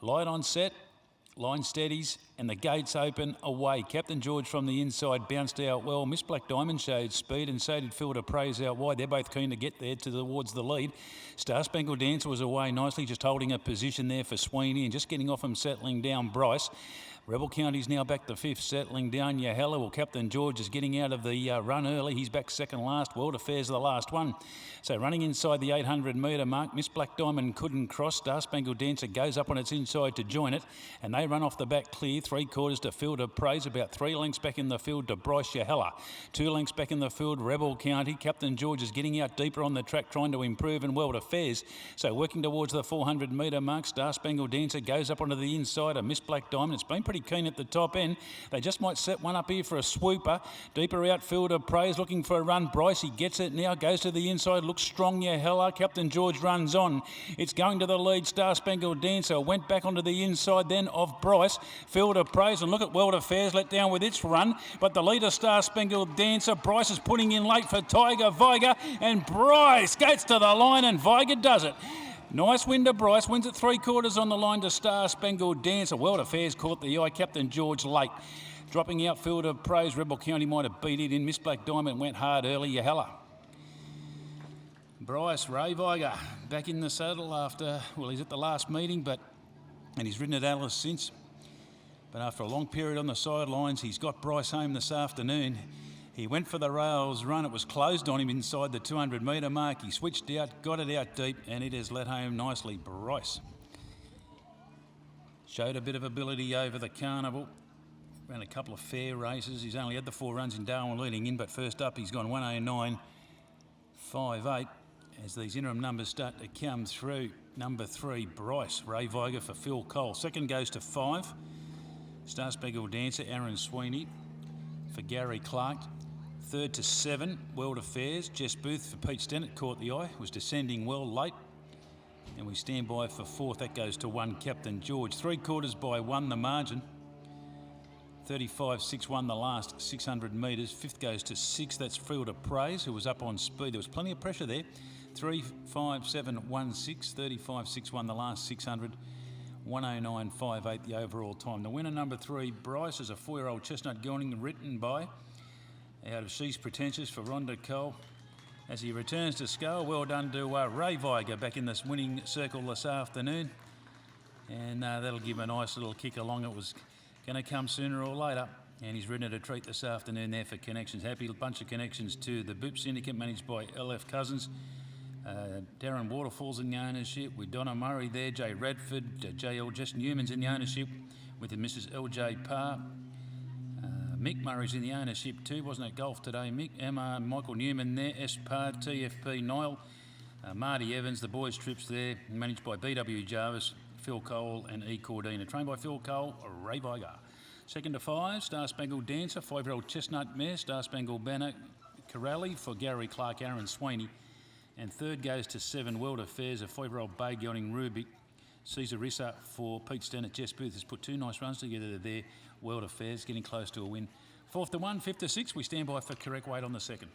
Light on set, line steadies, and the gates open away. Captain George from the inside bounced out well. Miss Black Diamond showed speed, and so did Field of Praise out wide. They're both keen to get there towards the lead. Star Spangled Dancer was away nicely, just holding a position there for Sweeney and just getting off him, settling down Bryce. Rebel County's now back to fifth, settling down Yahella. Well, Captain George is getting out of the run early. He's back second last. World Affairs the last one. So running inside the 800 metre mark, Miss Black Diamond couldn't cross. Star Spangled Dancer goes up on its inside to join it, and they run off the back clear. 3/4 to Field of Praise, about 3 lengths back in the field to Bryce Yahella. 2 lengths back in the field, Rebel County. Captain George is getting out deeper on the track, trying to improve in World Affairs. So working towards the 400 metre mark, Star Spangled Dancer goes up onto the inside of Miss Black Diamond. It's been pretty keen at the top end. They just might set one up here for a swooper. Deeper out, Field of Praise looking for a run. Bryce, he gets it now, goes to the inside, looks strong, Yahella. Captain George runs on. It's going to the lead. Star Spangled Dancer went back onto the inside then of Bryce. Field of Praise, and look at World Affairs let down with its run, but the leader, Star Spangled Dancer. Bryce is putting in late for Tiger Viger, and Bryce gets to the line, and Viger does it. Nice win to Bryce, wins at 3/4 on the line to Star Spangled Dancer. World Affairs caught the eye, Captain George late. Dropping out, Field of Praise. Rebel County might have beat it in. Miss Black Diamond went hard early. Yahella. Bryce, Ray Viger, back in the saddle after, well, he's at the last meeting, and he's ridden at Alice since. But after a long period on the sidelines, he's got Bryce home this afternoon. He went for the rails run. It was closed on him inside the 200 metre mark. He switched out, got it out deep, and it has let home nicely. Bryce showed a bit of ability over the carnival. Ran a couple of fair races. He's only had the 4 runs in Darwin leading in, but first up he's gone 109.58 as these interim numbers start to come through. Number 3, Bryce, Ray Viger for Phil Cole. Second goes to 5, Star Spangled Dancer, Aaron Sweeney for Gary Clark. Third to 7, World Affairs, Jess Booth for Pete Stennett, caught the eye, was descending well late. And we stand by for 4th, that goes to 1, Captain George. 3/4 by 1 the margin. 35.61 the last 600 metres. 5th goes to 6, that's Field of Praise, who was up on speed. There was plenty of pressure there. 3.57.16, 35.61 the last 600. 109.58 the overall time. The winner, number 3, Bryce, is a 4-year-old chestnut gelding written by out of She's Pretentious for Rhonda Cole. As he returns to scale, well done to Ray Viger back in this winning circle this afternoon. And that'll give a nice little kick along. It was going to come sooner or later. And he's ridden at a treat this afternoon there for connections. Happy bunch of connections to the Boop Syndicate managed by LF Cousins. Darren Waterfall's in the ownership with Donna Murray there, Jay Radford, JL Jess Newman's in the ownership with Mrs. LJ Parr. Mick Murray's in the ownership too, wasn't it golf today, Mick? Emma, Michael Newman there, S. Parr, TFP Niall, Marty Evans, the boys' trips there, managed by BW Jarvis, Phil Cole and E. Cordina. Trained by Phil Cole, Ray Viger. Second to 5, Star Spangled Dancer, 5-year-old chestnut mare, Star Spangled Banner, Corrali for Gary Clark, Aaron Sweeney. And third goes to 7, World Affairs, a 5-year-old bay gelding Rubik. Caesar Rissa for Pete Stennett. Jess Booth has put 2 nice runs together there. World Affairs getting close to a win. 4th to 1, 5th to 6. We stand by for correct weight on the second.